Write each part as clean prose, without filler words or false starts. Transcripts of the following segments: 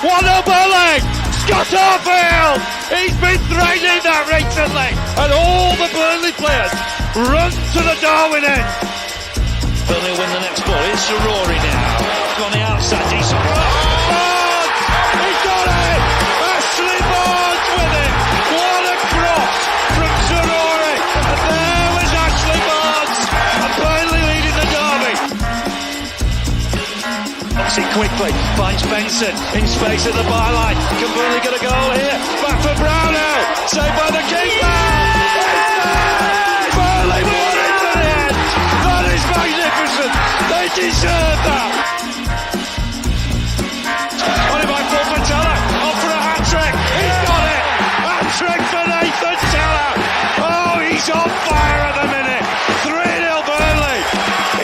What a bullet! Scott Arfield! He's been threatening that recently, and all the Burnley players run to the Darwin end. Burnley will win the next ball. Here's Rory now. On the outside, decent. Barnes! He's got it! Ashley Barnes with it! What a cross from Rory! And there was Ashley Barnes! And Burnley leading the derby. Knocks it quickly, finds Benson in space at the byline. Can Burnley get a goal here? Back for Brownell, saved by the keeper. Burnley won it to the end. That is magnificent. They deserve that. What if I fall for Teller? Off for a hat trick. He's got it. Hat-trick for Nathan Teller. Oh, he's on fire at the minute. 3-0 Burnley.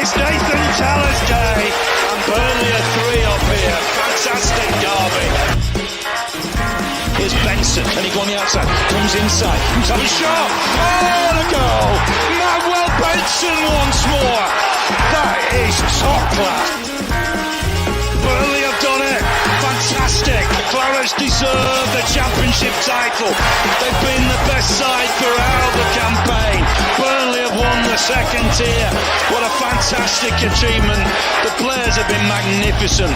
It's Nathan Teller's day. And Burnley are 3 up here. Fantastic derby. Here's Benson. Can he go on the outside? Comes inside. Comes up a shot. Oh, the goal. Manuel Benson once more. That is top class. Burnley have done it. Fantastic. The Clarets deserve the championship title. They've been the best side throughout the campaign. Burnley have won the second tier. What a fantastic achievement. The players have been magnificent.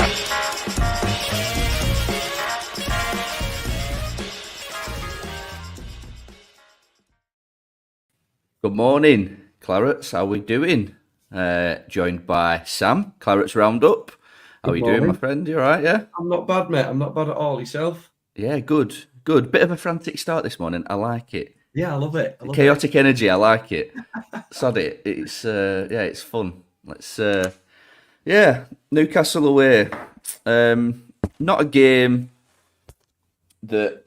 Good morning, Clarets. How we doing? Joined by Sam, Clarets Roundup. How are you doing, my friend? You all right, yeah? I'm not bad, mate. I'm not bad at all. Yourself? Yeah, good. Good. Bit of a frantic start this morning. I like it. Yeah, I love it. Chaotic energy. I like it. Sod it. It's it's fun. Let's Newcastle away. Not a game that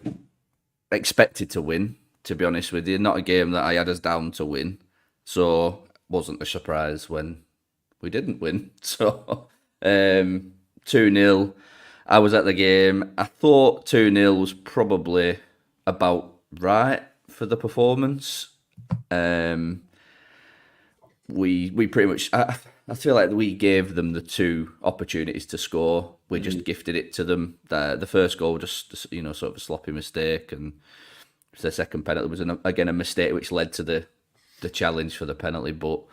expected to win, to be honest with you. Not a game that I had us down to win. So wasn't a surprise when we didn't win. So 2-0. I was at the game. I thought 2-0 was probably about right for the performance. We pretty much, I feel like we gave them the two opportunities to score. We just gifted it to them. The first goal just sort of a sloppy mistake, and the second penalty was again a mistake which led to the challenge for the penalty. But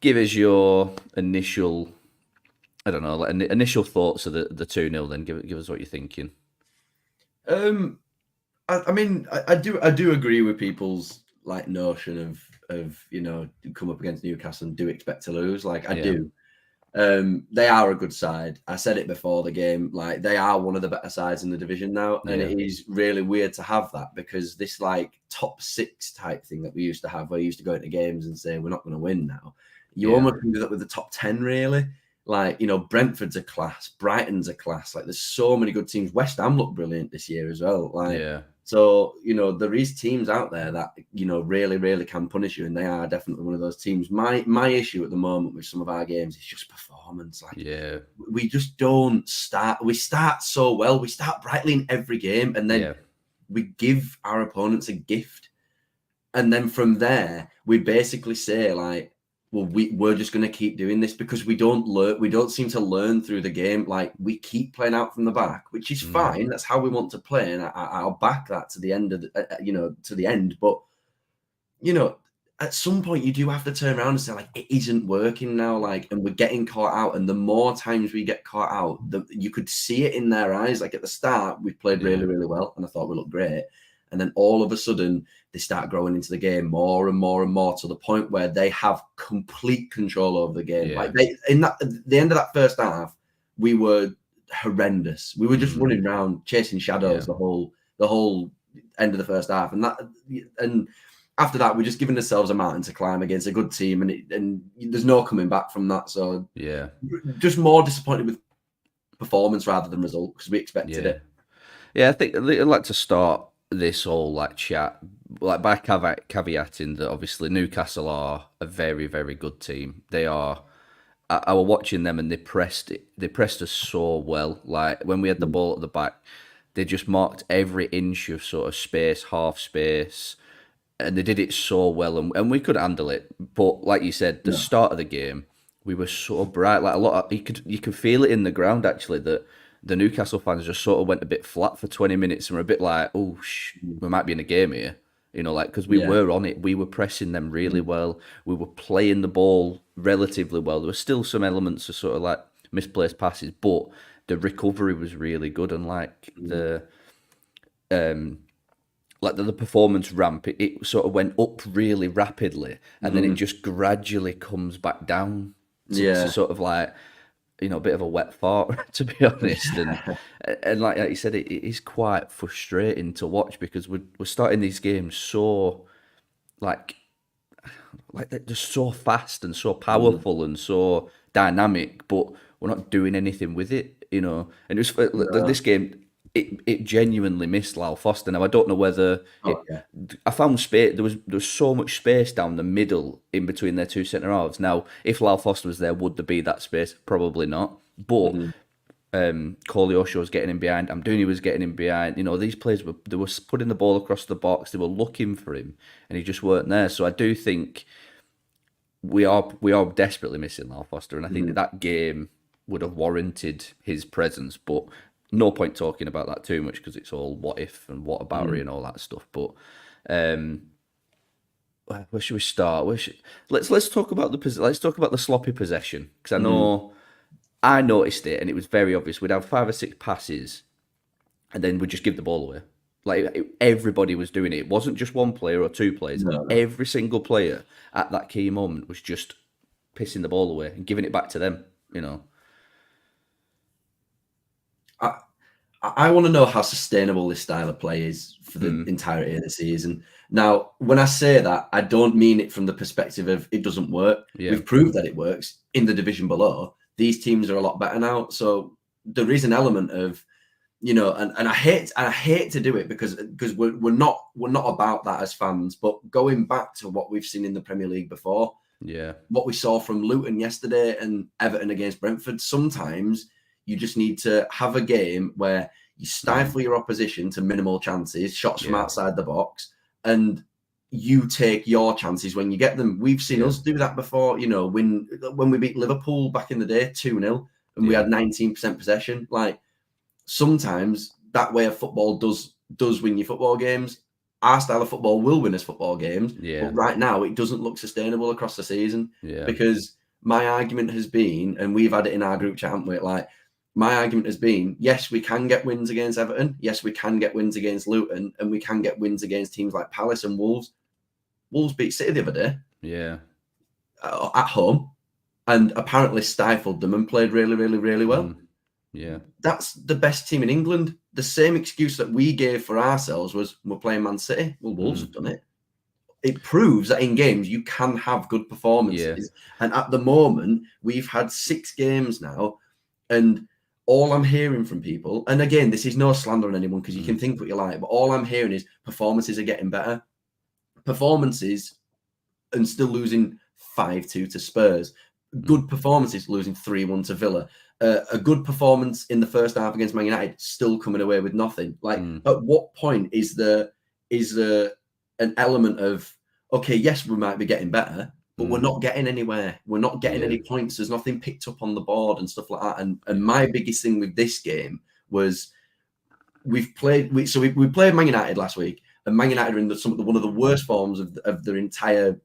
give us your initial, I don't know, initial thoughts of the 2-0. Then give us what you're thinking. I mean, I do agree with people's like notion of come up against Newcastle and do expect to lose. Like I do. They are a good side. I said it before the game. Like they are one of the better sides in the division now, and it is really weird to have that because this like top 6 type thing that we used to have, where you used to go into games and say we're not going to win now. You almost can do that with the top 10, really. Like, Brentford's a class, Brighton's a class. Like, there's so many good teams. West Ham look brilliant this year as well. So, there is teams out there that, really, really can punish you, and they are definitely one of those teams. My issue at the moment with some of our games is just performance. Like, we just don't start. We start so well. We start brightly in every game, and then we give our opponents a gift. And then from there, we basically say, like, well, we're just going to keep doing this because we don't learn. We don't seem to learn through the game. Like we keep playing out from the back, which is fine. That's how we want to play, and I'll back that to the end of to the end. But at some point, you do have to turn around and say, like, it isn't working now. Like, and we're getting caught out. And the more times we get caught out, you could see it in their eyes. Like at the start, we played really, really well, and I thought we looked great. And then all of a sudden, they start growing into the game more and more and more to the point where they have complete control over the game. Like the end of that first half, we were horrendous. We were just running around chasing shadows the whole end of the first half, and after that, we're just giving ourselves a mountain to climb against a good team, and there's no coming back from that. So just more disappointed with performance rather than result because we expected it. Yeah, I think I'd like to start this whole like chat like by caveating that obviously Newcastle are a very, very good team. They are. I was watching them and they pressed us so well. Like when we had the ball at the back, they just marked every inch of sort of space, half space, and they did it so well, and we could handle it. But like you said, the start of the game, we were so bright. Like you could feel it in the ground actually that the Newcastle fans just sort of went a bit flat for 20 minutes and were a bit like, oh, we might be in a game here. Like, because we were on it. We were pressing them really well. We were playing the ball relatively well. There were still some elements of sort of like misplaced passes, but the recovery was really good. And like the performance ramp, it sort of went up really rapidly, and then it just gradually comes back down to sort of like, a bit of a wet fart, to be honest. And like you said, it is quite frustrating to watch because we're starting these games so like they're just so fast and so powerful and so dynamic, but we're not doing anything with it, And it was this game. It genuinely missed Lyle Foster. Now I don't know whether I found space. There was so much space down the middle in between their two centre halves. Now, if Lyle Foster was there, would there be that space? Probably not. But Koleosho was getting in behind. Amdouni was getting in behind. These players were putting the ball across the box. They were looking for him, and he just weren't there. So I do think we are desperately missing Lyle Foster, and I think that game would have warranted his presence, but. No point talking about that too much because it's all what if and what about and all that stuff. But where should we start? Let's talk about the sloppy possession, because I know I noticed it and it was very obvious. We'd have 5 or 6 passes and then we'd just give the ball away. Like everybody was doing it. It wasn't just one player or 2 players. No. Every single player at that key moment was just pissing the ball away and giving it back to them. I want to know how sustainable this style of play is for the entirety of the season. Now, when I say that, I don't mean it from the perspective of it doesn't work. Yeah. We've proved that it works in the division below. These teams are a lot better now. So there is an element of, and I hate to do it because we're not about that as fans. But going back to what we've seen in the Premier League before, what we saw from Luton yesterday and Everton against Brentford, sometimes you just need to have a game where you stifle your opposition to minimal chances, shots from outside the box, and you take your chances when you get them. We've seen us do that before, when we beat Liverpool back in the day, 2-0, and we had 19% possession. Like, sometimes that way of football does win you football games. Our style of football will win us football games, but right now it doesn't look sustainable across the season because my argument has been, and we've had it in our group chat, haven't we? Like, my argument has been, yes, we can get wins against Everton. Yes, we can get wins against Luton, and we can get wins against teams like Palace and Wolves. Wolves beat City the other day. Yeah. At home, and apparently stifled them and played really, really, really well. Yeah. That's the best team in England. The same excuse that we gave for ourselves was we're playing Man City. Well, Wolves have done it. It proves that in games you can have good performances. Yeah. And at the moment, we've had 6 games now, and all I'm hearing from people, and again, this is no slander on anyone because you can think what you like, but all I'm hearing is performances are getting better. Performances and still losing 5-2 to Spurs. Good performances, losing 3-1 to Villa. A good performance in the first half against Man United, still coming away with nothing. Like, at what point is there an element of, okay, yes, we might be getting better, but we're not getting anywhere. We're not getting any points. There's nothing picked up on the board and stuff like that. And my biggest thing with this game was we played Man United last week, and Man United are in one of the worst forms of their entire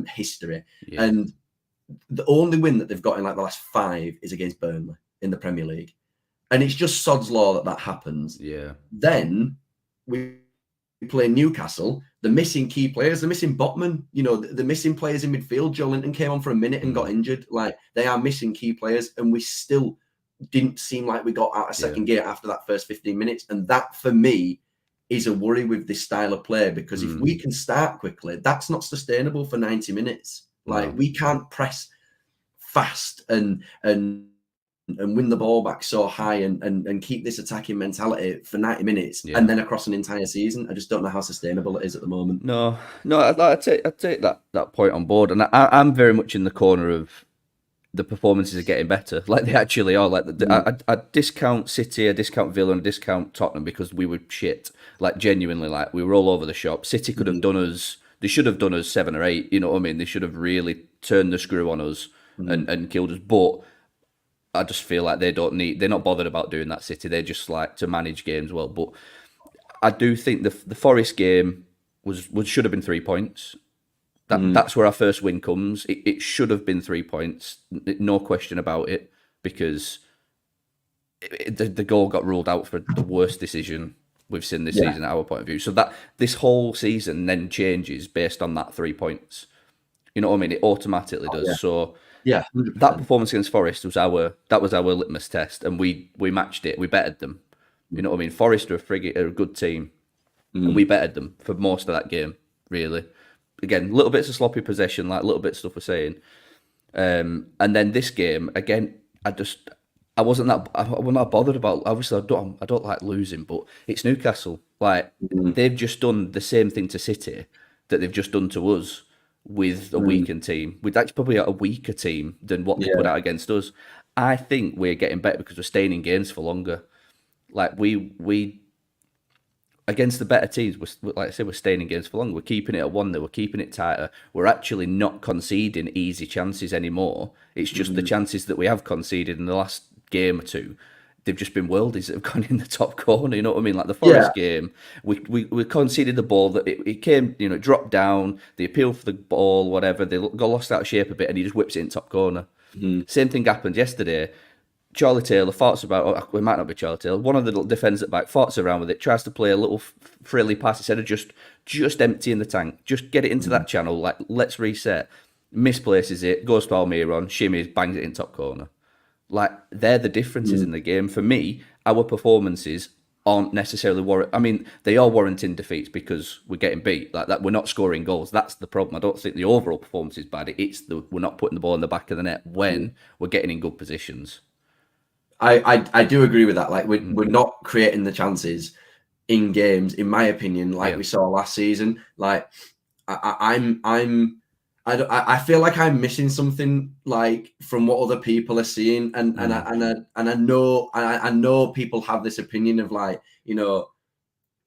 history. Yeah. And the only win that they've got in like the last 5 is against Burnley in the Premier League. And it's just sod's law that happens. Yeah. Then we play Newcastle. They're missing key players. They're missing Botman. They're missing players in midfield. Joe Linton came on for a minute and got injured. Like, they are missing key players, and we still didn't seem like we got out of second gear after that first 15 minutes. And that, for me, is a worry with this style of play, because if we can start quickly, that's not sustainable for 90 minutes. Like, we can't press fast and win the ball back so high and keep this attacking mentality for 90 minutes and then across an entire season. I just don't know how sustainable it is at the moment. No, I take that point on board, and I'm very much in the corner of the performances are getting better, like they actually are. Like I discount City, I discount Villa, and I discount Tottenham because we were shit. Like, genuinely, like, we were all over the shop. City could have done us. They should have done us 7 or 8. You know what I mean? They should have really turned the screw on us and killed us. But I just feel like they're not bothered about doing that, City. They just like to manage games well. But I do think the Forest game should have been 3 points. That's where our first win comes. It should have been 3 points, no question about it, because the goal got ruled out for the worst decision we've seen this season, at our point of view. So that this whole season then changes based on that 3 points. You know what I mean? It automatically does. Yeah. So Yeah, 100%. that performance against Forest was our litmus test, and we matched it. We bettered them. You know what I mean? Forest are a good team, and we bettered them for most of that game. Really, again, little bits of sloppy possession, like little bits of stuff we're saying, and then this game again, I wasn't that bothered about. Obviously, I don't like losing, but it's Newcastle. Like they've just done the same thing to City that they've just done to us with a weakened team. That's probably a weaker team than what they put out against us. I think we're getting better because we're staying in games for longer. Like we against the better teams, like I said, we're staying in games for longer. We're keeping it at 1-0. We're keeping it tighter. We're actually not conceding easy chances anymore. It's just the chances that we have conceded in the last game or two. They've just been worldies that have gone in the top corner. You know what I mean? Like the Forest game, we conceded the ball that it came, dropped down. They appealed for the ball, whatever. They got lost out of shape a bit, and he just whips it in top corner. Same thing happened yesterday. Charlie Taylor farts about. It might not be Charlie Taylor. One of the defenders at back farts around with it, tries to play a little frilly pass instead of just emptying the tank. Just get it into that channel. Like, let's reset. Misplaces it, goes to Almiron, shimmies, bangs it in top corner. Like, they're the differences in the game. For me, our performances aren't necessarily I mean, they are warranting defeats because we're getting beat. Like that, we're not scoring goals. That's the problem. I don't think the overall performance is bad. It's we're not putting the ball in the back of the net when we're getting in good positions. I do agree with that. Like we're not creating the chances in games, in my opinion, like we saw last season. Like I feel like I'm missing something, like from what other people are seeing, and I know people have this opinion of like,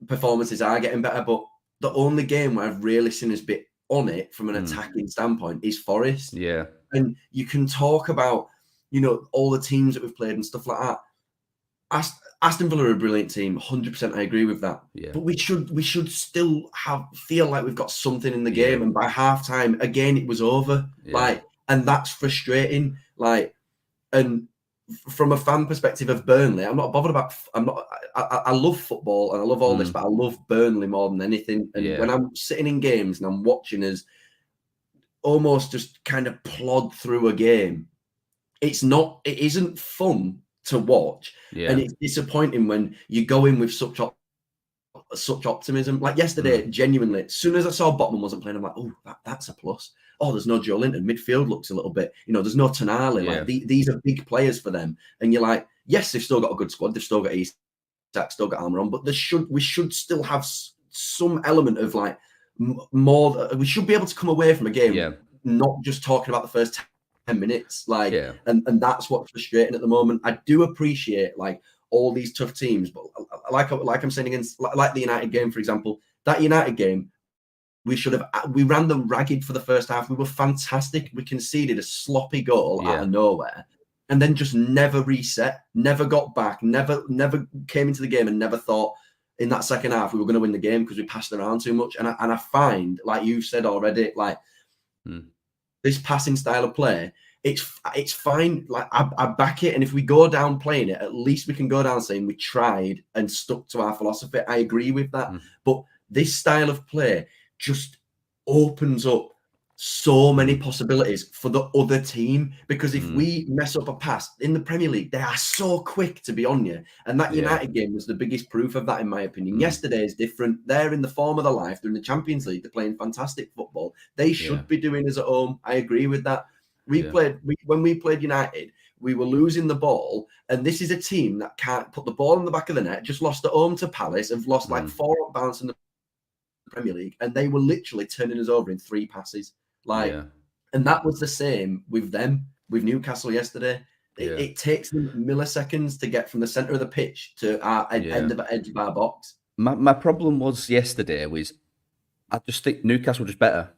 performances are getting better, but the only game where I've really seen us be on it from an attacking standpoint is Forest. Yeah, and you can talk about all the teams that we've played and stuff like that. Aston Villa are a brilliant team, 100%. I agree with that. Yeah. But we should still feel like we've got something in the game. And by half time, again, it was over. Yeah. And that's frustrating. And from a fan perspective of Burnley, I'm not bothered about. I love football and I love all this, but I love Burnley more than anything. And when I'm sitting in games and I'm watching us almost just kind of plod through a game, it isn't fun to watch, and it's disappointing when you go in with such optimism. Like yesterday, genuinely, as soon as I saw Botman wasn't playing, I'm like, oh, that's a plus. Oh, there's no Joe Linton. Midfield looks a little bit, there's no Tonali. Like these are big players for them, and you're like, yes, they've still got a good squad. They've still got Isak, still got Almiron, but we should still have some element of like more. We should be able to come away from a game, not just talking about the first 10 minutes, and that's what's frustrating at the moment. I do appreciate like all these tough teams, but like I'm saying against like the United game, for example, that United game, we ran them ragged for the first half. We were fantastic. We conceded a sloppy goal out of nowhere, and then just never reset, never got back, never came into the game, and never thought in that second half we were going to win the game because we passed around too much. And I find, like you've said already, like. This passing style of play, it's fine. Like I back it, and if we go down playing it, at least we can go down saying we tried and stuck to our philosophy. I agree with that, but this style of play just opens up so many possibilities for the other team, because if we mess up a pass in the Premier League, they are so quick to be on you. And that United game was the biggest proof of that, in my opinion. Yesterday is different. They're in the form of their life. They're in the Champions League. They're playing fantastic football. They should be doing us at home. I agree with that. When we played United, we were losing the ball, and this is a team that can't put the ball in the back of the net. Just lost at home to Palace, have lost like 4 up bounce in the Premier League, and they were literally turning us over in 3 passes. And that was the same with them, with Newcastle yesterday. It takes them milliseconds to get from the centre of the pitch to our edge of our box. My problem was yesterday was I just think Newcastle were just better.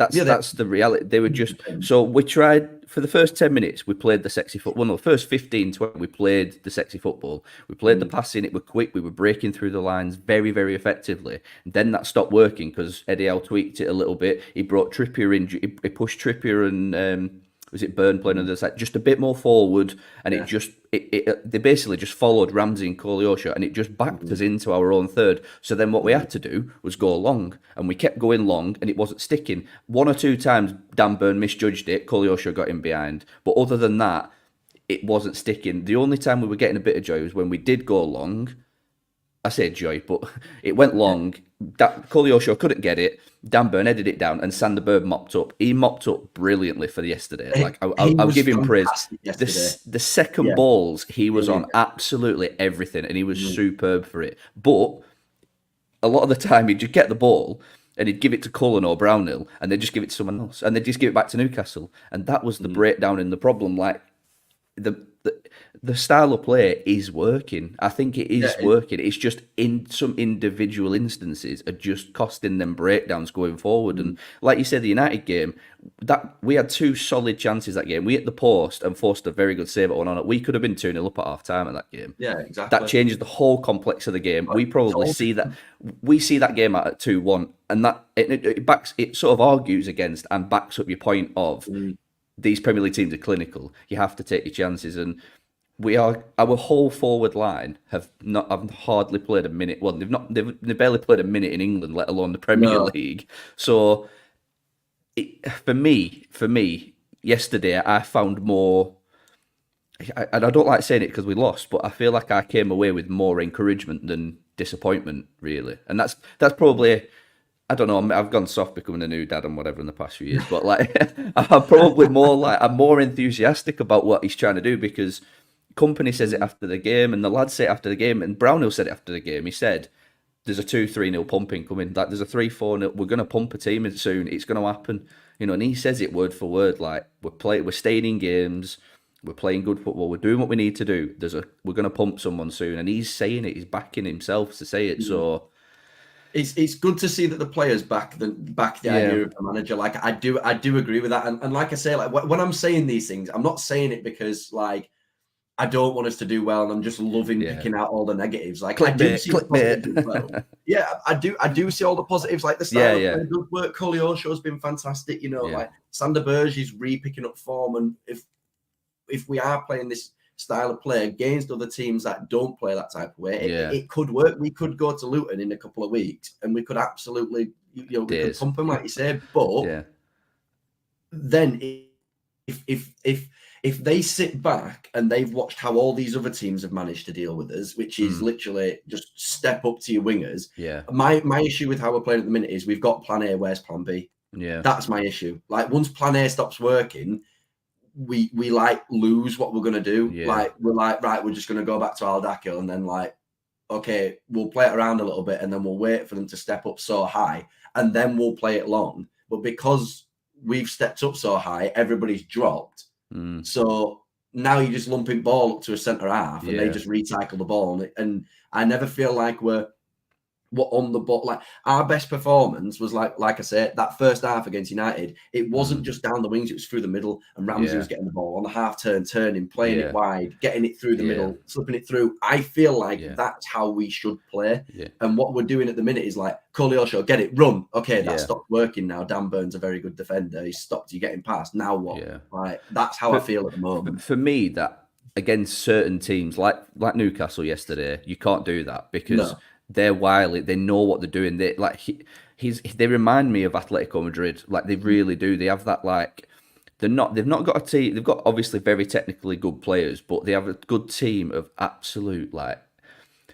That's the reality. They were just so we tried for the first 10 minutes. We played the sexy football. Well, no, the first 15, 20, we played the sexy football. We played the passing. It were quick. We were breaking through the lines very, very effectively. And then that stopped working because Eddie Howe tweaked it a little bit. He brought Trippier in. He pushed Trippier and was it Burn playing on the side just a bit more forward, and they basically just followed Ramsey and Koleosha, and it just backed us into our own third. So then what we had to do was go long, and we kept going long, and it wasn't sticking. One or two times Dan Burn misjudged it, Koleosha got in behind, but other than that, it wasn't sticking. The only time we were getting a bit of joy was when we did go long. I say joy, but it went long. Koleosha couldn't get it. Dan Burn headed it down, and Sander Berg mopped up. He mopped up brilliantly for yesterday. Like I'll give him praise. The second balls, he was on absolutely everything, and he was superb for it. But a lot of the time, he'd just get the ball and he'd give it to Cullen or Brownhill, and they'd just give it to someone else, and they'd just give it back to Newcastle, and that was the breakdown in the problem. Like the style of play is working. I think it is working. It's just in some individual instances are just costing them breakdowns going forward. And like you said, the United game, that we had two solid chances that game. We hit the post and forced a very good save at one on it. We could have been 2-0 up at half time at that game. Yeah, exactly. That changes the whole complex of the game. We probably see that. We see that game at 2-1, and that it backs. It sort of argues against and backs up your point of. These Premier League teams are clinical. You have to take your chances, and our whole forward line have hardly played a minute. Well, they've barely played a minute in England, let alone the Premier League. So, for me, yesterday I found more. And I don't like saying it because we lost, but I feel like I came away with more encouragement than disappointment, really, and that's probably. I don't know. I've gone soft becoming a new dad and whatever in the past few years, but like I'm probably I'm more enthusiastic about what he's trying to do because Company says it after the game and the lads say it after the game and Brownhill said it after the game. He said there's a 2-3-0 pumping coming. Like there's a 3-4-0. We're going to pump a team soon. It's going to happen. And he says it word for word. Like we're staying in games. We're playing good football. We're doing what we need to do. We're going to pump someone soon, and he's saying it. He's backing himself to say it. So. It's good to see that the players back the idea of the manager. Like I do agree with that. And like I say, like when I'm saying these things, I'm not saying it because like I don't want us to do well and I'm just loving picking out all the negatives. Like I do see the positives as well. Yeah, I do see all the positives. Like the style of play, good work. Koleosho has been fantastic. Like Sander Berge is picking up form, and if we are playing this style of play against other teams that don't play that type of way, it could work. We could go to Luton in a couple of weeks and we could absolutely, we could pump them like you said. But then if they sit back and they've watched how all these other teams have managed to deal with us, which is literally just step up to your wingers. Yeah. My issue with how we're playing at the minute is we've got plan A, where's plan B? Yeah. That's my issue. Like once plan A stops working, we like lose what we're gonna do. Like we're like, right, we're just gonna go back to Aldacchio and then like, okay, we'll play it around a little bit and then we'll wait for them to step up so high and then we'll play it long. But because we've stepped up so high, everybody's dropped. So now you're just lumping ball up to a centre half and they just recycle the ball. And I never feel like we're on the ball. Like our best performance was like I said, that first half against United. It wasn't just down the wings; it was through the middle. And Ramsey was getting the ball on the half turn, turning, playing it wide, getting it through the middle, slipping it through. I feel like that's how we should play. And what we're doing at the minute is like Koleosho, get it, run. Okay, that stopped working now. Dan Burn's a very good defender. He stopped you getting past. Now what? Like that's how I feel at the moment. For me, that against certain teams like Newcastle yesterday, you can't do that because. They're wily. They know what they're doing. They they remind me of Atletico Madrid. Like they really do. They have that like they've not got a team. They've got obviously very technically good players, but they have a good team of absolute like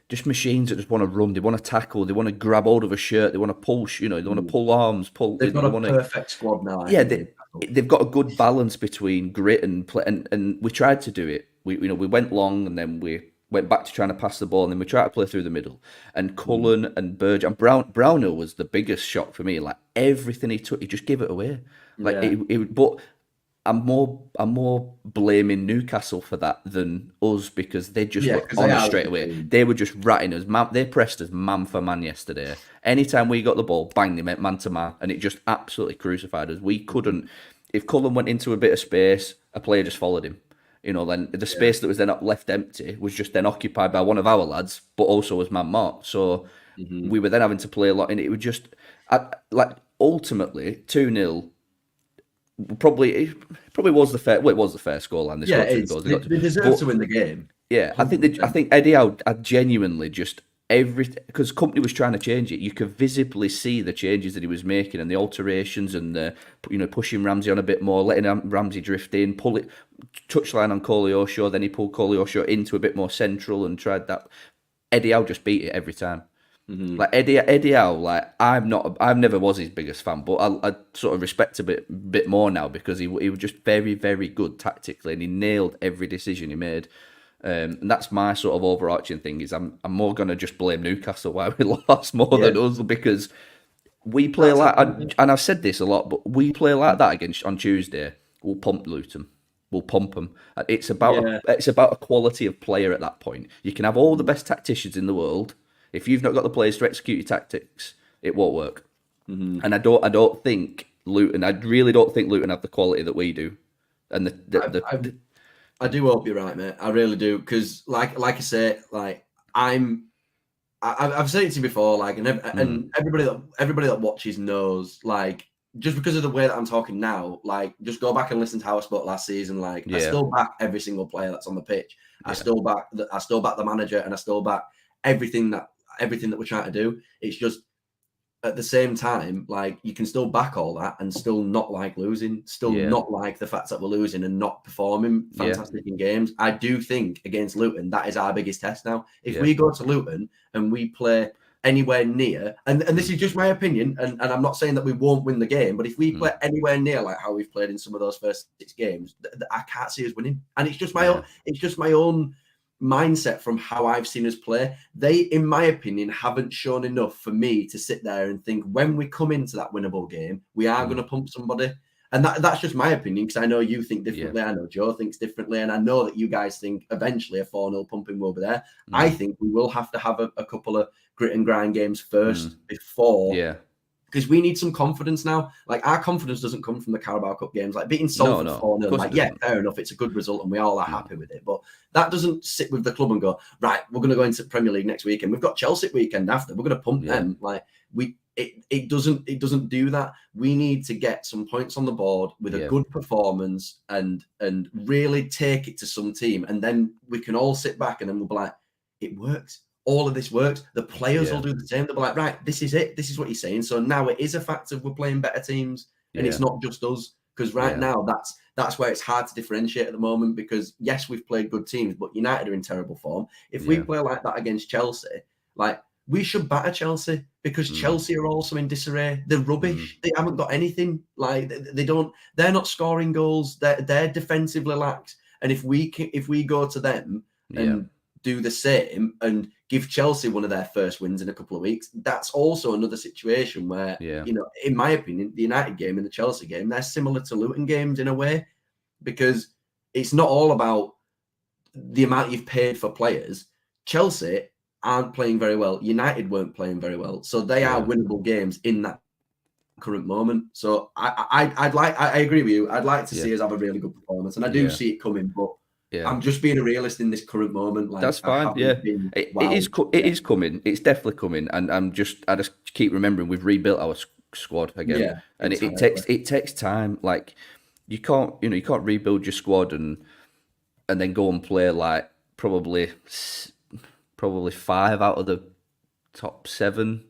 just machines that just want to run. They want to tackle. They want to grab hold of a shirt. They want to pull. They want to pull arms. They've got a perfect squad now. They've got a good balance between grit and play. And we tried to do it. We went long and then we went back to trying to pass the ball, and then we tried to play through the middle. And Cullen and Burge and Brownhill was the biggest shock for me. Like everything he took, he just gave it away. Like, but I'm more blaming Newcastle for that than us because they just were 'cause on they us are straight a away. team. They were just ratting us. They pressed us man for man yesterday. Anytime we got the ball, bang, they went man to man, and it just absolutely crucified us. We couldn't. If Cullen went into a bit of space, a player just followed him. Then the space that was then left empty was just then occupied by one of our lads, but also was man marked. So we were then having to play a lot, and it was just ultimately 2-0. It probably was the fair. Well, it was the fair scoreline. They scored two goals. They deserve but, to win the game. yeah, I think Eddie Howe had genuinely just everything because company was trying to change it. You could visibly see the changes that he was making and the alterations and the pushing Ramsey on a bit more, letting Ramsey drift in, pull it touchline on Koleosho. Then he pulled Koleosho into a bit more central and tried that. Eddie Howe just beat it every time. Like Eddie Howe, like I've never was his biggest fan, but I sort of respect a bit more now because he was just very, very good tactically and he nailed every decision he made. And that's my sort of overarching thing is I'm more gonna just blame Newcastle why we lost more than us because we play and I've said this a lot, but we play like that against on Tuesday. We'll pump Luton. We'll pump them. It's about a quality of player at that point. You can have all the best tacticians in the world. If you've not got the players to execute your tactics, it won't work. And I don't think Luton. I really don't think Luton have the quality that we do. And I do hope you're right, mate. I really do, because like I say, like I've said it to you before, like, and everybody that watches knows, like, just because of the way that I'm talking now, like, just go back and listen to how I spoke last season. Like, I still back every single player that's on the pitch. I still back the manager, and I still back everything that we're trying to do. It's just at the same time, like, you can still back all that and still not like losing, not like the fact that we're losing and not performing fantastic in games. I do think against Luton, that is our biggest test now. If we go to Luton and we play anywhere near, and this is just my opinion, and I'm not saying that we won't win the game, but if we play anywhere near like how we've played in some of those first 6 games, I can't see us winning. And it's just my own mindset from how I've seen us play. They, in my opinion, haven't shown enough for me to sit there and think when we come into that winnable game, we are going to pump somebody. And that's just my opinion, because I know you think differently. I know Joe thinks differently. And I know that you guys think eventually a 4-0 pumping will be there. I think we will have to have a couple of grit and grind games first before. Because we need some confidence now. Like, our confidence doesn't come from the Carabao Cup games. Like, beating Salford 4-0, like, fair enough, it's a good result and we all are happy with it. But that doesn't sit with the club and go, right, we're going to go into Premier League next week and we've got Chelsea weekend after. We're going to pump them. Like, it doesn't do that. We need to get some points on the board with a good performance and really take it to some team. And then we can all sit back and then we'll be like, it works. All of this works. The players will do the same. They'll be like, right, this is it. This is what you're saying. So now it is a fact of we're playing better teams, and it's not just us. Because now that's where it's hard to differentiate at the moment. Because yes, we've played good teams, but United are in terrible form. If we play like that against Chelsea, like, we should batter Chelsea, because Chelsea are also in disarray. They're rubbish. They haven't got anything. Like, they're not scoring goals. They're defensively lax. And if we go to them and do the same and give Chelsea one of their first wins in a couple of weeks, that's also another situation where, in my opinion, the United game and the Chelsea game, they're similar to Luton games in a way, because it's not all about the amount you've paid for players. Chelsea aren't playing very well. United weren't playing very well. So they are winnable games in that current moment. So I agree with you. I'd like to see us have a really good performance, and I do see it coming, but I'm just being a realist in this current moment. Like, that's fine. It is coming. It's definitely coming. And I just keep remembering we've rebuilt our squad again, and it takes time. Like, you can't rebuild your squad and then go and play like probably 5 out of the top 7.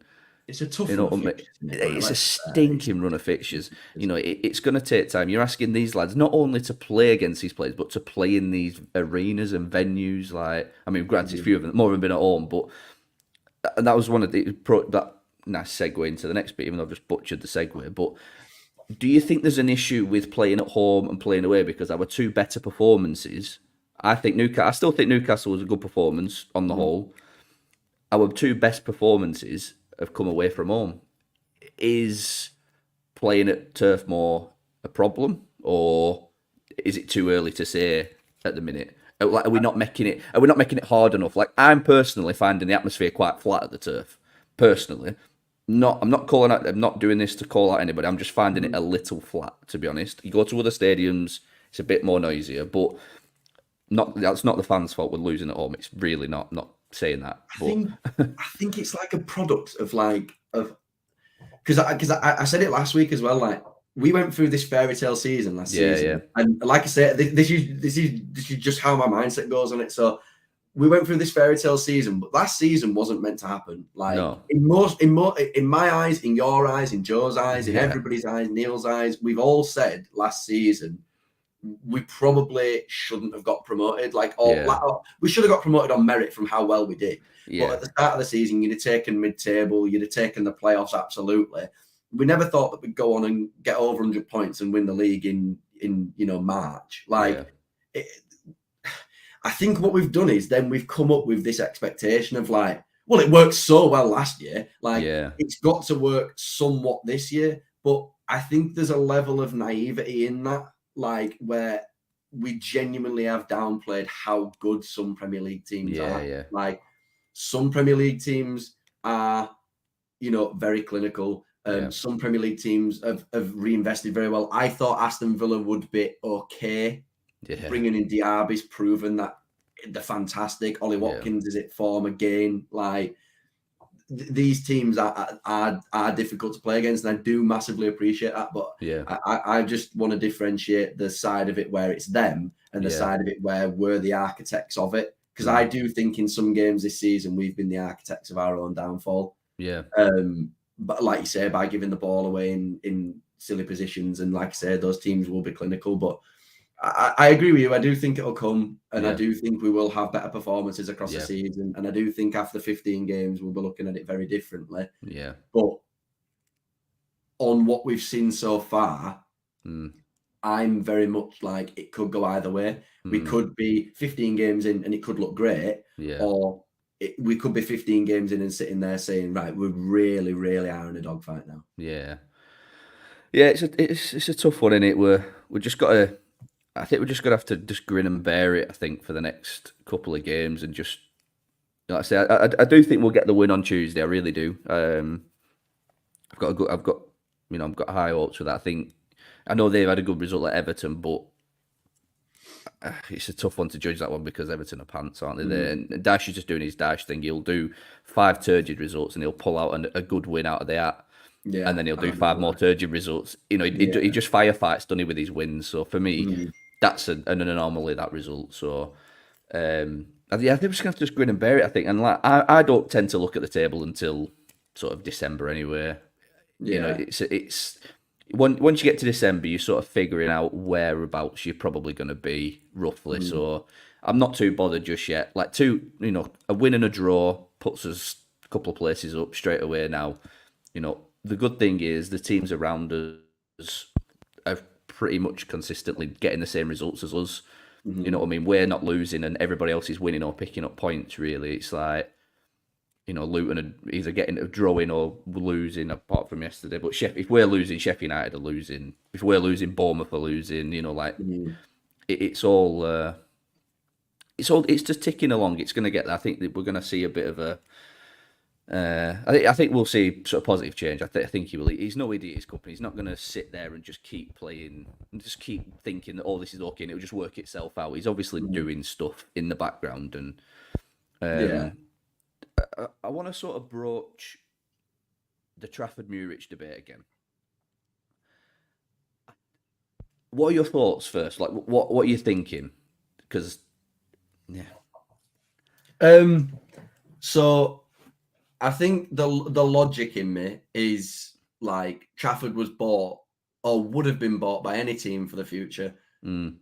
It's a tough run. It's a stinking run of fixtures. It's going to take time. You're asking these lads not only to play against these players, but to play in these arenas and venues. Like, I mean, granted, a few of them, more of them been at home, and that was one of that nice segue into the next bit, even though I've just butchered the segue. But do you think there's an issue with playing at home and playing away? Because our 2 better performances, I still think Newcastle was a good performance on the whole. Our 2 best performances have come away from home. Is playing at Turf Moor a problem, or is it too early to say at the minute? Like, are we not making it? Are we not making it hard enough? Like, I'm personally finding the atmosphere quite flat at the Turf. Personally, I'm not calling out. I'm not doing this to call out anybody. I'm just finding it a little flat, to be honest. You go to other stadiums, it's a bit more noisier, but that's not the fans' fault. We're losing at home. It's really not. Not saying that. I think it's like a product of because I said it last week as well. Like, we went through this fairy tale season last season, and like I said, this is just how my mindset goes on it. So we went through this fairy tale season, but last season wasn't meant to happen. Like, in my eyes, in your eyes, in Joe's eyes, in everybody's eyes, Neil's eyes, we've all said last season we probably shouldn't have got promoted. We should have got promoted on merit from how well we did. But at the start of the season, you'd have taken mid-table, you'd have taken the playoffs, absolutely. We never thought that we'd go on and get over 100 points and win the league in March. I think what we've done is then we've come up with this expectation of like, well, it worked so well last year. It's got to work somewhat this year. But I think there's a level of naivety in that, like, where we genuinely have downplayed how good some Premier League teams are. Yeah. Like, some Premier League teams are, very clinical. Some Premier League teams have reinvested very well. I thought Aston Villa would be okay. Yeah. Bringing in Diaby's proven that they're fantastic. Ollie Watkins is at form again. Like, these teams are difficult to play against, and I do massively appreciate that. But I just want to differentiate the side of it where it's them and the side of it where we're the architects of it. Because I do think in some games this season we've been the architects of our own downfall. Yeah. But like you say, by giving the ball away in silly positions, and like I say, those teams will be clinical. But I agree with you. I do think it'll come, and I do think we will have better performances across the season. And I do think after 15 games, we'll be looking at it very differently. Yeah. But on what we've seen so far, I'm very much like it could go either way. We could be 15 games in and it could look great, or we could be 15 games in and sitting there saying, right, we're really, really are in a dogfight now. Yeah. Yeah, it's a tough one, isn't it? We just got to. I think we're just going to have to just grin and bear it, I think, for the next couple of games, and just, like I say, I do think we'll get the win on Tuesday. I really do. I've got high hopes for that. I know they've had a good result at Everton, but it's a tough one to judge, that one, because Everton are pants, aren't they? And Dash is just doing his Dash thing. He'll do 5 turgid results and he'll pull out a good win out of the hat. Yeah, and then he'll do 5 more turgid results. He just firefights, doesn't he, with his wins. So for me, that's an anomaly, that result. So I think we're just going to just grin and bear it, I think. And like, I don't tend to look at the table until sort of December anyway. Yeah. It's once you get to December, you're sort of figuring out whereabouts you're probably going to be roughly. So I'm not too bothered just yet. Like, a win and a draw puts us a couple of places up straight away now. The good thing is the teams around us are pretty much consistently getting the same results as us. You know what I mean? We're not losing and everybody else is winning or picking up points, really. It's like, Luton are either getting a drawing or losing, apart from yesterday. But if we're losing, Sheffield United are losing. If we're losing, Bournemouth are losing. It's all it's just ticking along. It's going to get there. I think that we're going to see a bit of a. I think we'll see sort of positive change. I think he will. He's no idiot. His company. He's not going to sit there and just keep playing and just keep thinking that this is okay and it'll just work itself out. He's obviously doing stuff in the background, and I want to sort of broach the Trafford-Murich debate again. What are your thoughts first? Like, what are you thinking? Because, So I think the logic in me is like Trafford was bought or would have been bought by any team for the future.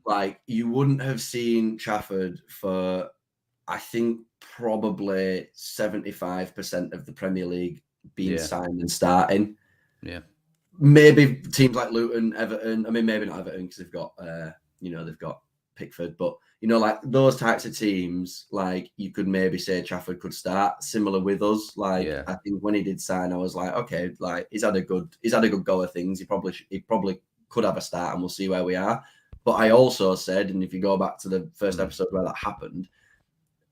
Like, you wouldn't have seen Trafford for, I think, probably 75% of the Premier League being signed and starting. Yeah. Maybe teams like Luton, Everton. I mean, maybe not Everton because they've got, they've got Pickford, but like those types of teams, like you could maybe say Trafford could start similar with us. Like, I think when he did sign, I was like, okay, like he's had a good go of things. He probably could have a start, and we'll see where we are. But I also said, and if you go back to the first episode where that happened,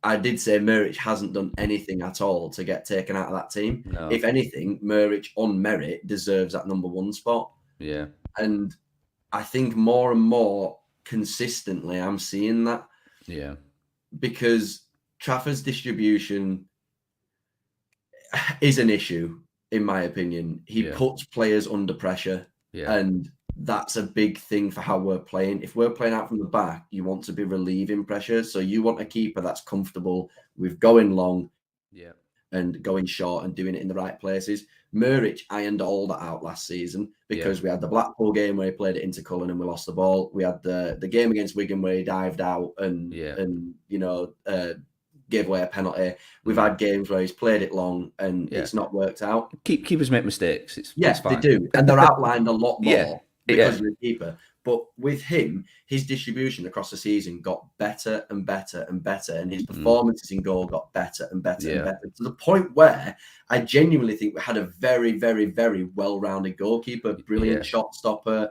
I did say Muric hasn't done anything at all to get taken out of that team. No. If anything, Muric on merit deserves that number 1 spot. Yeah. And I think more and more consistently I'm seeing that. Yeah. Because Trafford's distribution is an issue, in my opinion. He puts players under pressure. Yeah. And that's a big thing for how we're playing. If we're playing out from the back, you want to be relieving pressure. So you want a keeper that's comfortable with going long and going short and doing it in the right places. Muric ironed all that out last season because we had the Blackpool game where he played it into Cullen and we lost the ball. We had the game against Wigan where he dived out and gave away a penalty. We've had games where he's played it long and it's not worked out. Keepers make mistakes. It's fine. They do. And they're outlined a lot more. Because you're a keeper. But with him, his distribution across the season got better and better and better, and his performances in goal got better and better and better, to the point where I genuinely think we had a very, very, very well-rounded goalkeeper, brilliant shot stopper,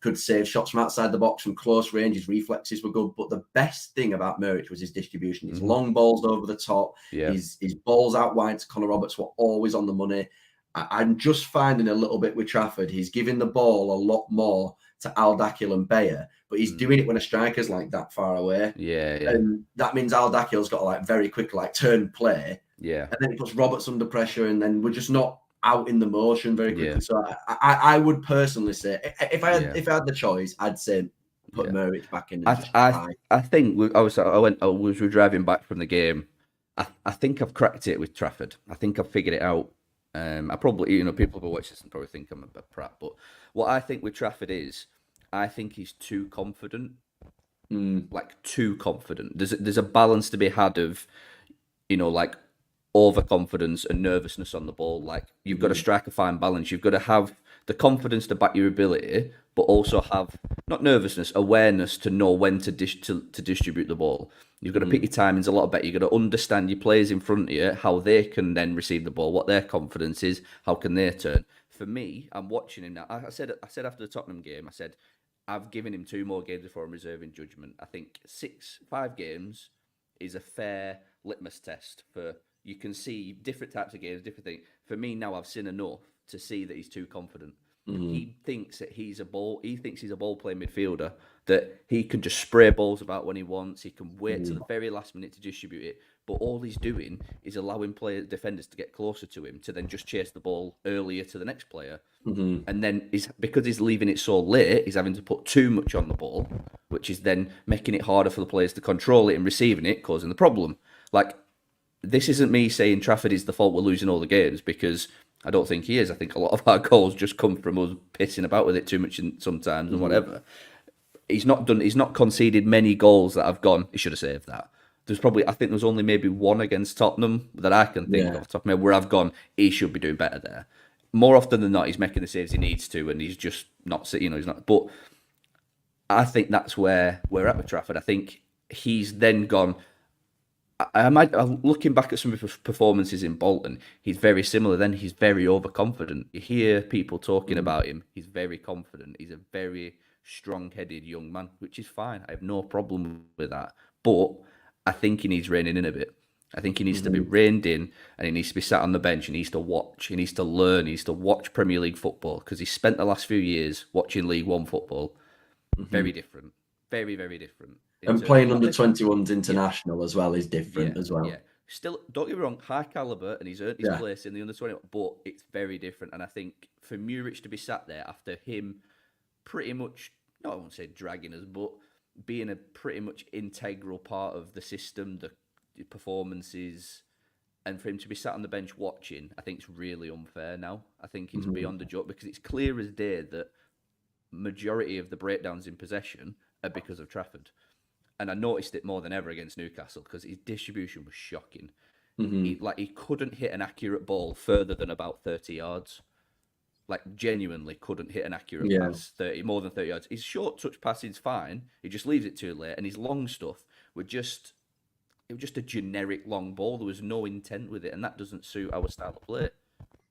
could save shots from outside the box from close range. His reflexes were good. But the best thing about Muric was his distribution. His long balls over the top, his balls out wide to Connor Roberts were always on the money. I'm just finding a little bit with Trafford. He's giving the ball a lot more to Al-Dakhil and Bayer, but he's doing it when a striker's like that far away. And that means Al-Dakhil's got to very quick turn play. And then it puts Roberts under pressure, and then we're just not out in the motion very quickly. So I would personally say, if I had the choice, I'd say put Muric back in. I think we were driving back from the game. I think I've cracked it with Trafford. I think I've figured it out. I probably, people who watch this and probably think I'm a prat, but what I think with Trafford is, I think he's too confident, too confident. There's a balance to be had of, overconfidence and nervousness on the ball. You've got to strike a fine balance. You've got to have the confidence to back your ability, but also have not nervousness, awareness to know when to distribute the ball. You've got to pick your timings a lot better. You've got to understand your players in front of you, how they can then receive the ball, what their confidence is, how can they turn. For me, I'm watching him now. I said after the Tottenham game, I said, I've given him 2 more games before I'm reserving judgment. I think 5 games is a fair litmus test for, you can see different types of games, different things. For me now, I've seen enough to see that he's too confident. He thinks that he's a ball playing midfielder, that he can just spray balls about when he wants. He can wait till the very last minute to distribute it. But all he's doing is allowing defenders to get closer to him to then just chase the ball earlier to the next player. And then because he's leaving it so late, he's having to put too much on the ball, which is then making it harder for the players to control it and receiving it, causing the problem. This isn't me saying Trafford is the fault we're losing all the games, because I don't think he is. I think a lot of our goals just come from us pissing about with it too much sometimes and whatever. He's not conceded many goals that have gone, he should have saved that. I think there's only maybe one against Tottenham that I can think off the top of my head where I've gone, he should be doing better there. More often than not, he's making the saves he needs to, and he's just not, he's not. But I think that's where we're at with Trafford. I think he's then gone. I'm looking back at some of his performances in Bolton, he's very similar. Then he's very overconfident. You hear people talking about him. He's very confident. He's a very strong-headed young man, which is fine. I have no problem with that. But I think he needs reining in a bit. I think he needs to be reined in, and he needs to be sat on the bench. He needs to watch. He needs to learn. He needs to watch Premier League football, because he spent the last few years watching League One football. Very different. Very, very different. And playing under 21s international as well is different as well. Yeah. Still, don't get me wrong, high calibre, and he's earned his place in the under 21, but it's very different. And I think for Muric to be sat there after him pretty much, no, I won't say dragging us, but being a pretty much integral part of the system, the performances, and for him to be sat on the bench watching, I think it's really unfair now. I think it's beyond a joke, because it's clear as day that majority of the breakdowns in possession are because of Trafford. And I noticed it more than ever against Newcastle, because his distribution was shocking. He couldn't hit an accurate ball further than about 30 yards. Genuinely couldn't hit an accurate pass more than 30 yards. His short touch passing's fine. He just leaves it too late. And his long stuff it was just a generic long ball. There was no intent with it, and that doesn't suit our style of play.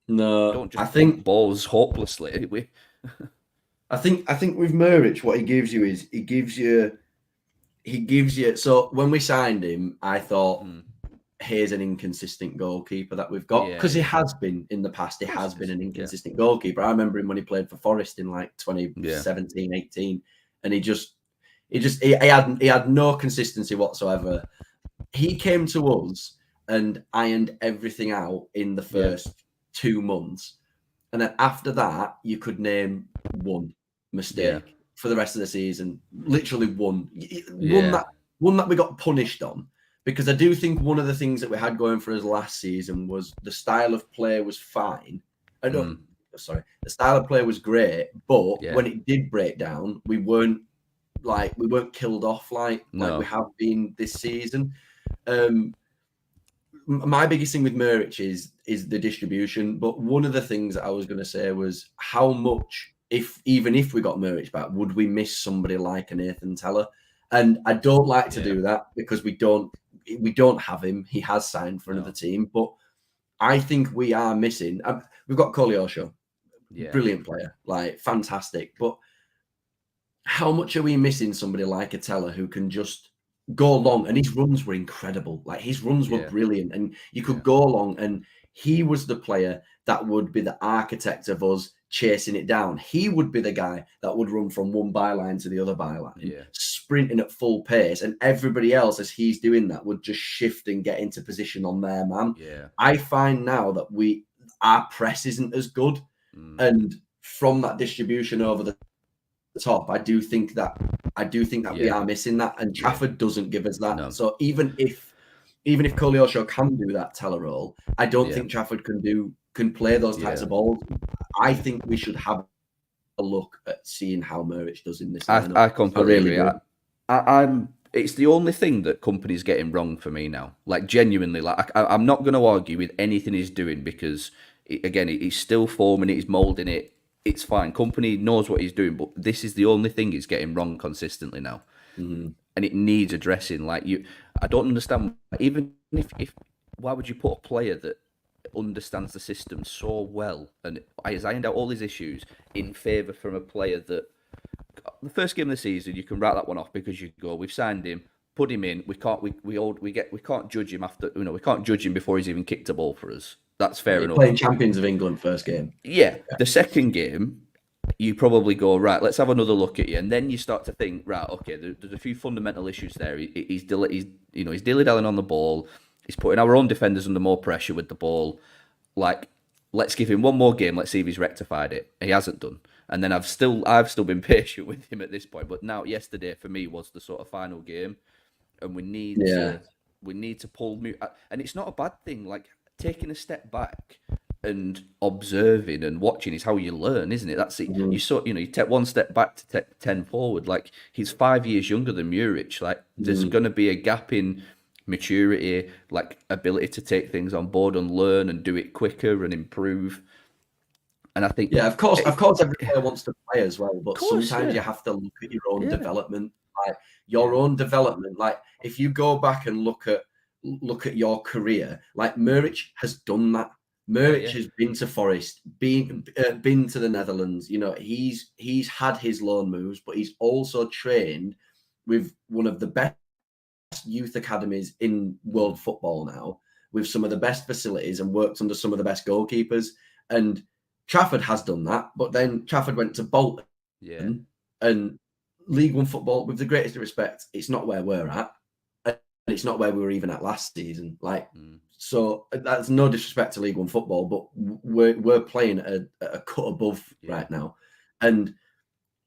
No, Don't just think balls hopelessly. I think with Muric, what he gives you is he gives you. So when we signed him, I thought here's an inconsistent goalkeeper that we've got, because he has been in the past. He has been an inconsistent goalkeeper. I remember him when he played for Forest in like 2017, 18, and he had no consistency whatsoever. He came to us and ironed everything out in the first 2 months. And then after that, you could name one mistake for the rest of the season. Literally one. One that we got punished on. Because I do think one of the things that we had going for us last season was the style of play was fine. The style of play was great, but when it did break down, we weren't killed off like we have been this season. My biggest thing with Muric is the distribution. But one of the things that I was going to say was how much, even if we got Muric back, would we miss somebody like a Nathan Teller? And I don't like to do that because we don't have him. He has signed for another team, but I think we are missing. We've got Koleosho, brilliant player, like fantastic. But how much are we missing somebody like a Teller who can just go along? And his runs were incredible. Like his runs were brilliant, and you could go along, and he was the player that would be the architect of us chasing it down. He would be the guy that would run from one byline to the other byline, sprinting at full pace, and everybody else, as he's doing that, would just shift and get into position on their man. I find now that our press isn't as good, and from that distribution over the top, I do think that we are missing that, and Trafford doesn't give us that. No. So even if Koleosho can do that Teller role, I don't think Trafford can play those types of balls. I think we should have a look at seeing how Muric does in this. I completely agree. I'm. It's the only thing that Kompany's getting wrong for me now. Like genuinely, like I'm not going to argue with anything he's doing because he's still forming it, he's moulding it. It's fine. Kompany knows what he's doing, but this is the only thing he's getting wrong consistently now, and it needs addressing. Like I don't understand. Even if why would you put a player that understands the system so well and has ironed out all his issues in favour from a player that the first game of the season you can write that one off because we've signed him, put him in. We can't judge him after we can't judge him before he's even kicked a ball for us. That's fair enough. Playing Champions of England first game. Yeah. The second game, you probably go, right, let's have another look at you. And then you start to think, right, okay, there's a few fundamental issues there. He's dilly-dallying on the ball. He's putting our own defenders under more pressure with the ball. Like, let's give him one more game. Let's see if he's rectified it. He hasn't done. And then I've still been patient with him at this point. But now, yesterday, for me, was the sort of final game. And we need to pull... And it's not a bad thing. Like, taking a step back and observing and watching is how you learn, isn't it? That's it. You take one step back to take 10 forward. Like, he's 5 years younger than Muric. Like, there's going to be a gap in maturity, like ability to take things on board and learn and do it quicker and improve. And I think, of course, every player wants to play as well, but sometimes you have to look at your own development, like your own development. Like, if you go back and look at your career, like Muric has done that. Muric has been to Forest, been to the Netherlands. He's had his loan moves, but he's also trained with one of the best youth academies in world football now, with some of the best facilities, and worked under some of the best goalkeepers. And Trafford has done that, but then Trafford went to Bolton, and League One football, with the greatest respect, it's not where we're at. It's not where we were even at last season. So that's no disrespect to League One football, but we're playing a cut above right now, and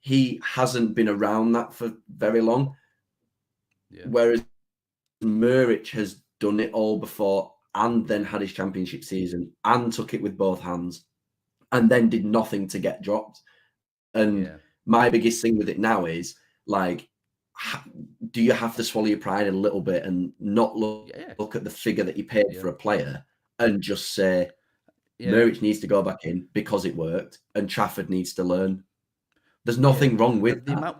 he hasn't been around that for very long. Whereas Muric has done it all before, and then had his championship season, and took it with both hands, and then did nothing to get dropped. And my biggest thing with it now is, like, do you have to swallow your pride a little bit and not look at the figure that you paid for a player and just say, Muric needs to go back in because it worked, and Trafford needs to learn? There's nothing wrong with that.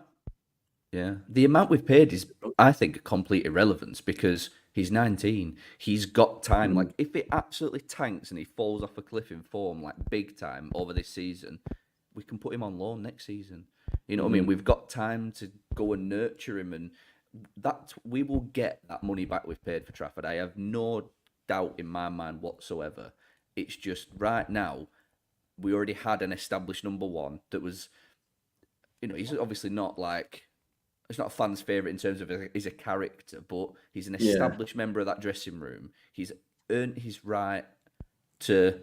The amount we've paid is, I think, a complete irrelevance because he's 19. He's got time. Like, if it absolutely tanks and he falls off a cliff in form, like big time over this season, we can put him on loan next season. You know what I mean? We've got time to go and nurture him, and that we will get that money back we've paid for Trafford. I have no doubt in my mind whatsoever. It's just right now we already had an established number one that was, he's obviously not like, he's not a fan's favourite in terms of he's a character, but he's an established member of that dressing room. He's earned his right to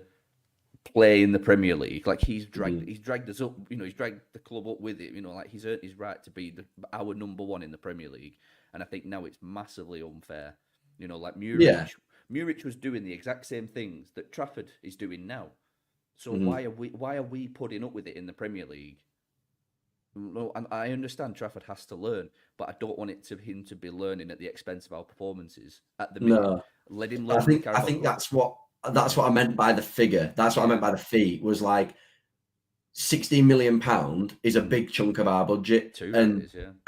play in the Premier League. Like he's dragged us up, he's dragged the club up with him, like he's earned his right to be our number one in the Premier League. And I think now it's massively unfair. Like Muric was doing the exact same things that Trafford is doing now. So why are we putting up with it in the Premier League? No, I understand Trafford has to learn, but I don't want him to be learning at the expense of our performances at the minute. No. Let him learn. I think that's what I meant by the figure. That's what I meant by the fee. Was like £16 million is a big chunk of our budget,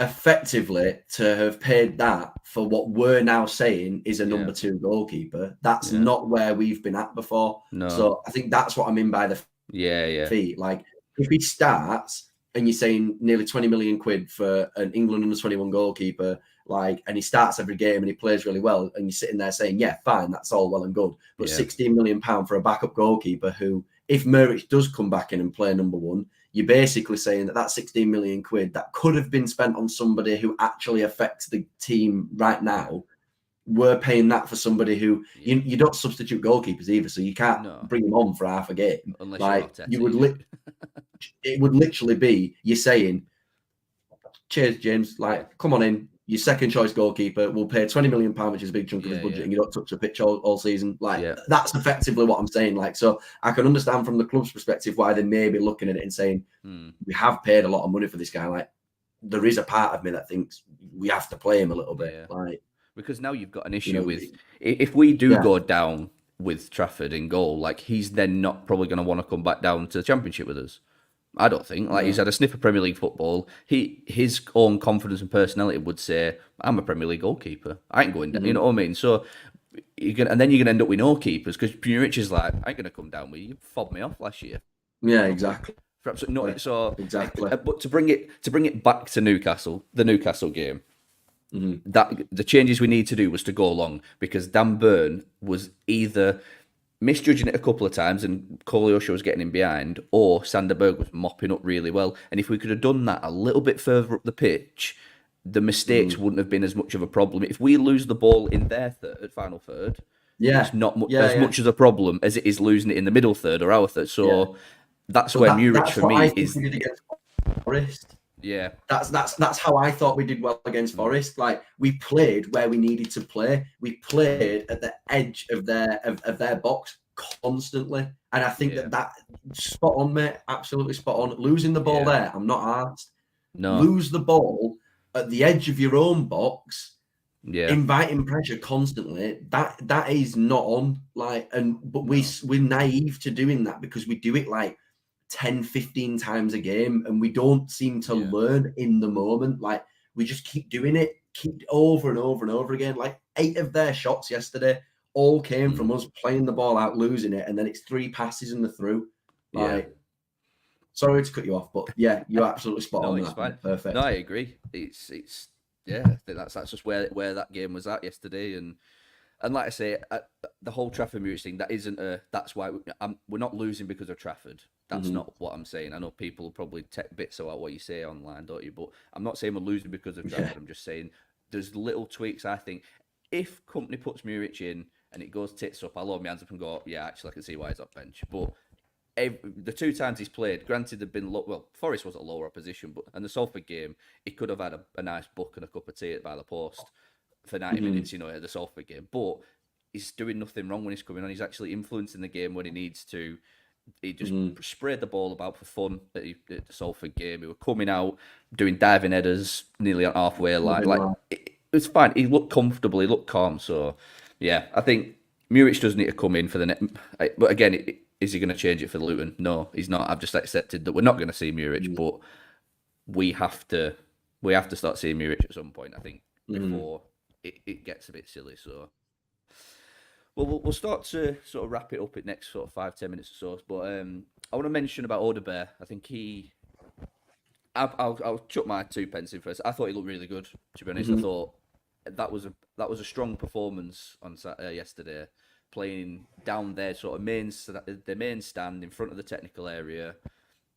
effectively to have paid that for what we're now saying is a number two goalkeeper. That's not where we've been at before. No. So I think that's what I mean by the fee. Like if he starts and you're saying nearly 20 million quid for an England under 21 goalkeeper, and he starts every game and he plays really well, and you're sitting there saying, yeah, fine, that's all well and good. But £16 million for a backup goalkeeper who, if Muric does come back in and play number one, you're basically saying that 16 million quid that could have been spent on somebody who actually affects the team right now, we're paying that for somebody who you don't substitute goalkeepers either, so you can't bring him on for half a game. Unless you would it would literally be you're saying, cheers, James, come on in, your second choice goalkeeper, we'll pay £20 million, which is a big chunk of his budget, and you don't touch the pitch all season. That's effectively what I'm saying. So I can understand from the club's perspective why they may be looking at it and saying, we have paid a lot of money for this guy. There is a part of me that thinks we have to play him a little bit. Because now you've got an issue with, if we do go down with Trafford in goal, he's then not probably going to want to come back down to the Championship with us. I don't think. He's had a sniff of Premier League football. His own confidence and personality would say, I'm a Premier League goalkeeper. I ain't going down. You know what I mean? So, and then you're going to end up with no keepers because Muric is like, I ain't going to come down with you. You fobbed me off last year. Yeah, exactly. For absolutely nothing. So, exactly. But to bring it back to Newcastle, the Newcastle game, that the changes we need to do was to go long because Dan Burn was either misjudging it a couple of times and Koleosho was getting in behind, or Sanderberg was mopping up really well. And if we could have done that a little bit further up the pitch, the mistakes wouldn't have been as much of a problem. If we lose the ball in their final third, it's not much as a problem as it is losing it in the middle third or our third. So that's where Muric for me is. Forest. Yeah, that's how I thought we did well against Forest. We played where we needed to play. We played at the edge of their box constantly, and I think that spot on, mate. Absolutely spot on. Losing the ball there, I'm not arsed. No, lose the ball at the edge of your own box. Yeah, inviting pressure constantly. That is not on. But we're naive to doing that because we do it 10, 15 times a game, and we don't seem to learn in the moment. We just keep doing it, keep over and over and over again. 8 of their shots yesterday all came from us playing the ball out, losing it, and then it's 3 passes in the through. Sorry to cut you off, but you're absolutely spot on. It's fine. Perfect. No, I agree. It's I think that's just where that game was at yesterday, and like I say, the whole Trafford Muric thing, that isn't that's why we're not losing because of Trafford. That's not what I'm saying. I know people probably take bits about what you say online, don't you? But I'm not saying we're losing because of Trafford. I'm just saying there's little tweaks. I think if company puts Muric in and it goes tits up, I'll hold my hands up and go, yeah, actually, I can see why he's off bench. But the 2 times he's played, granted they've been Forest was at a lower opposition, but in the Salford game, he could have had a nice book and a cup of tea by the post for 90 minutes, at the Salford game. But he's doing nothing wrong when he's coming on. He's actually influencing the game when he needs to. He just sprayed the ball about for fun at the Salford game. He were coming out, doing diving headers nearly on halfway line. It was fine. He looked comfortable. He looked calm. So, yeah, I think Muric does need to come in for the next. But again, is he going to change it for Luton? No, he's not. I've just accepted that we're not going to see Muric, but we have to start seeing Muric at some point, I think, before it gets a bit silly. So. Well, we'll start to sort of wrap it up in next sort of 5-10 minutes or so. But I want to mention about Odebear. I think I'll chuck my 2 pence in first. I thought he looked really good. To be honest, I thought that was a strong performance on yesterday, playing down there, sort of the main stand in front of the technical area.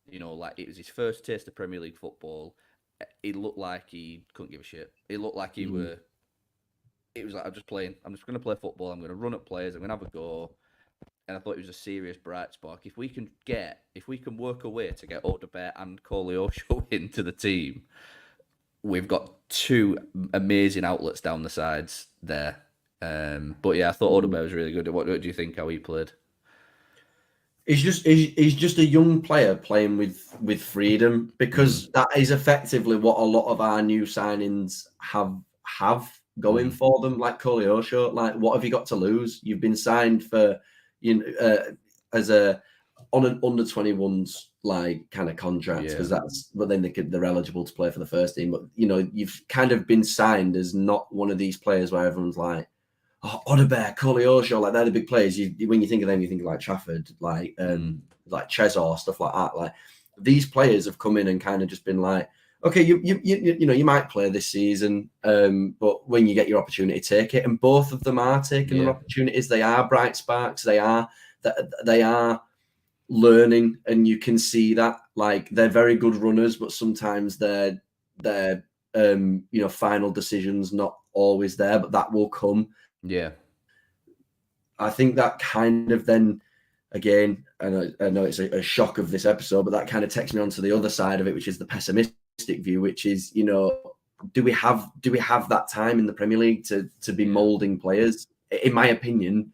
You know, like it was his first taste of Premier League football. He looked like he couldn't give a shit. He looked like he were. It was like, I'm just playing. I'm just going to play football. I'm going to run at players. I'm going to have a go. And I thought it was a serious bright spark. If we can work a way to get Odebear and Koleosho into the team, we've got two amazing outlets down the sides there. But yeah, I thought Odebear was really good. What do you think? How he played? He's just a young player playing with freedom, because that is effectively what a lot of our new signings have going for them. Like Koleosho, like what have you got to lose? You've been signed for as on an under 21s like kind of contract, because but then they're eligible to play for the first team. But you've kind of been signed as not one of these players where everyone's like, oh, Odebear, Koleosho, like they're the big players. When you think of them, you think of like Trafford, like Chesor, stuff like that. Like these players have come in and kind of just been like, okay, you might play this season, but when you get your opportunity, take it. And both of them are taking their opportunities. They are bright sparks. They are learning, and you can see that. Like they're very good runners, but sometimes their final decisions not always there, but that will come. Yeah, I think that kind of then, again, and I know it's a shock of this episode, but that kind of takes me on to the other side of it, which is the pessimistic view, which is, do we have that time in the Premier League to be molding players? In my opinion,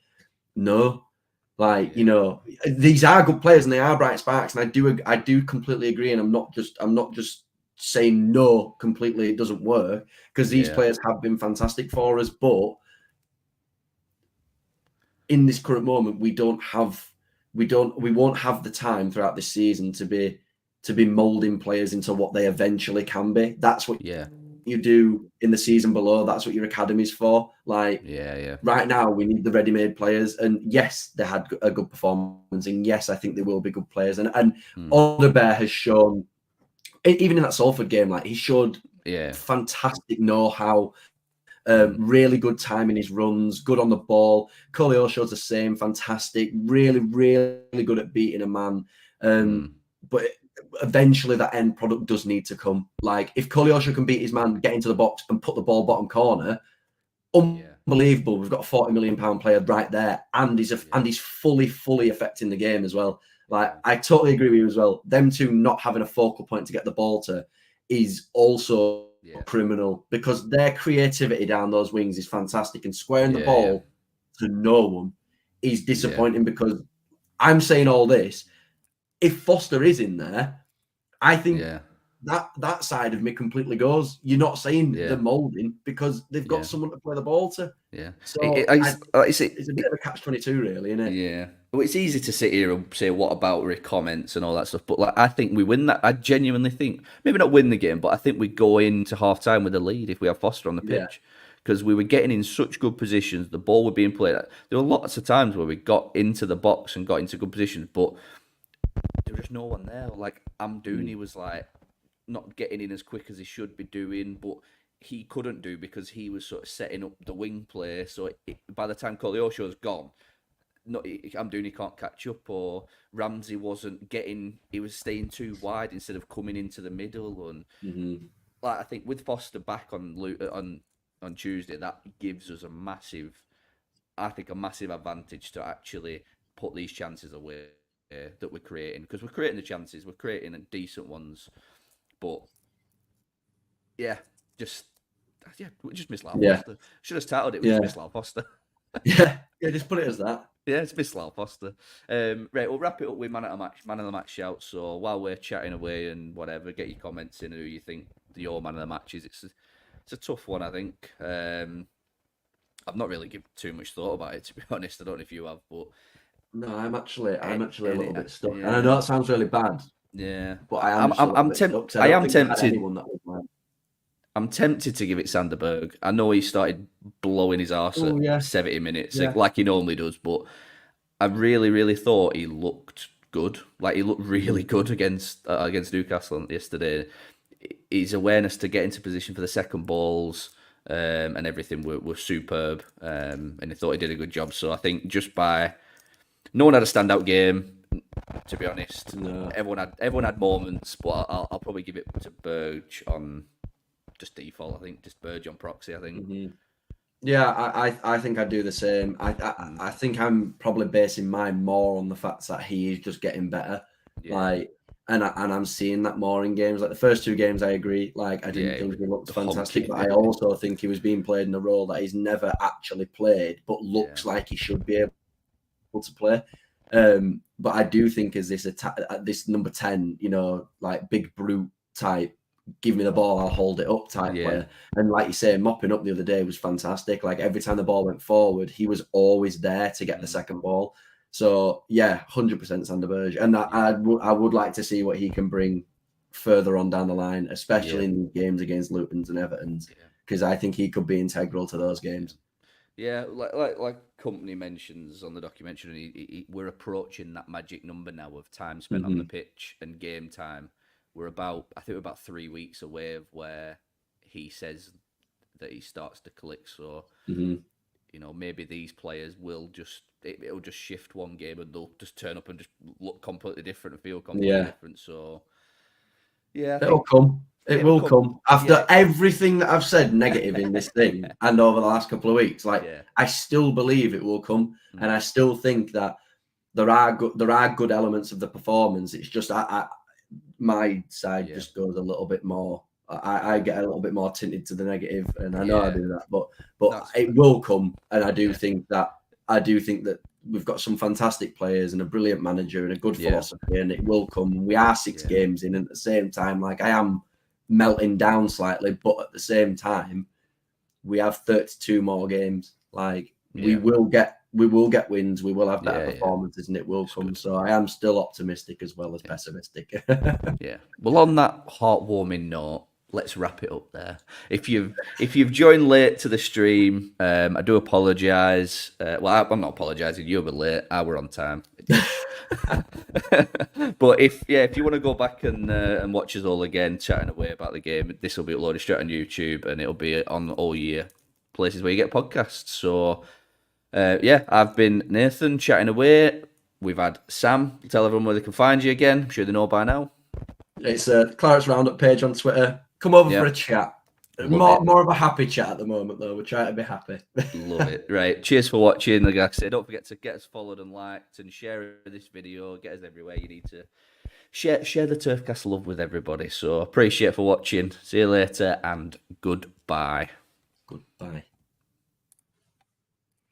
no. Like, these are good players and they are bright sparks, and I do completely agree, and I'm not just saying no completely, it doesn't work, because these players have been fantastic for us, but in this current moment, we won't have the time throughout this season to be molding players into what they eventually can be. That's what you do in the season below. That's what your academy's for. Like, right now, we need the ready-made players. And yes, they had a good performance. And yes, I think they will be good players. And Odebear has shown, even in that Salford game, like he showed fantastic know-how. Really good time in his runs, good on the ball. Koleosho's the same, fantastic, really, really good at beating a man. But eventually that end product does need to come. Like if Koleosho can beat his man, get into the box and put the ball bottom corner, unbelievable. We've got a £40 million player right there, and he's fully affecting the game as well. Like I totally agree with you as well. Them two not having a focal point to get the ball to is also criminal, because their creativity down those wings is fantastic, and squaring the ball to no one is disappointing. Because I'm saying all this, if Foster is in there, I think that side of me completely goes. You're not saying they're molding, because they've got someone to play the ball to. So it's a bit of a catch-22, really, isn't it? Yeah. Well, it's easy to sit here and say what about comments and all that stuff, but like I think we win that. I genuinely think maybe not win the game, but I think we go into half time with a lead if we have Foster on the pitch, because we were getting in such good positions. The ball were being played. There were lots of times where we got into the box and got into good positions, but there was just no one there. Like Amdouni was like not getting in as quick as he should be doing, but he couldn't do because he was sort of setting up the wing play. So by the time Koleosho's gone, Amdouni can't catch up, or Ramsey wasn't getting. He was staying too wide instead of coming into the middle. And like I think with Foster back on Tuesday, that gives us a massive advantage to actually put these chances away that we're creating, because we're creating the chances, we're creating decent ones, but we just missed Lyle Foster. Should have started it with just missed Lyle Foster. Just put it as that. Yeah, it's missed Lyle Foster. Right, we'll wrap it up with man of the match shout. So while we're chatting away and whatever, get your comments in who you think your man of the match is. It's a tough one, I think. I've not really given too much thought about it, to be honest. I don't know if you have, but no, I'm actually a little bit stuck. And I know that sounds really bad. Yeah, but I'm tempted. I am tempted. I'm tempted to give it Sander Berg. I know he started blowing his arse at 70 minutes, like he normally does, but I really, really thought he looked good. Like he looked really good against Newcastle yesterday. his awareness to get into position for the second balls and everything were superb, and he thought he did a good job. So I think just by no one had a standout game, to be honest. No. Everyone had moments, but I'll probably give it to Burge on just default. I think just Burge on proxy. I think. Mm-hmm. Yeah, I think I do the same. I think I'm probably basing mine more on the fact that he is just getting better. Yeah. Like, and I'm seeing that more in games. Like the first two games, I agree. Like I didn't think he looked fantastic, but I also think he was being played in a role that he's never actually played, but looks like he should be able to play. But I do think as this number 10, you know, like big brute type, give me the ball, I'll hold it up type player. And like you say, mopping up the other day was fantastic. Like every time the ball went forward, he was always there to get the second ball. So yeah, 100% Sander Berge. And I would like to see what he can bring further on down the line, especially in games against Lutons and Evertons, because I think he could be integral to those games. Yeah, like Company mentions on the documentary, we're approaching that magic number now of time spent on the pitch and game time. I think we're about 3 weeks away of where he says that he starts to click. So, you know, maybe these players will it'll just shift one game and they'll just turn up and just look completely different and feel completely different. So, yeah. It'll come. It will come. After everything that I've said negative in this thing and over the last couple of weeks, I still believe it will come. And I still think that there are good elements of the performance. It's just my side just goes a little bit more. I get a little bit more tinted to the negative, and I know I do that, but it will come. And I do think that we've got some fantastic players and a brilliant manager and a good philosophy, and it will come. We are 6 games in, and at the same time, like I am melting down slightly, but at the same time, we have 32 more games. Like we will get wins, we will have better performances, and it will come. So I am still optimistic as well as pessimistic. Well, on that heartwarming note, let's wrap it up there. If you've joined late to the stream, I do apologise. Well, I'm not apologising. You were late. I were on time. But if you want to go back and watch us all again chatting away about the game, this will be uploaded straight on YouTube, and it'll be on all your places where you get podcasts. So. I've been Nathan chatting away. We've had Sam. Tell everyone where they can find you again. I'm sure they know by now. It's a Clarets Roundup page on Twitter. Come over for a chat. More of a happy chat at the moment, though. We're trying to be happy. Love it. Right. Cheers for watching. Like I said, don't forget to get us followed and liked and share this video. Get us everywhere. You need to share the Turfcast love with everybody. So appreciate for watching. See you later and goodbye. Goodbye.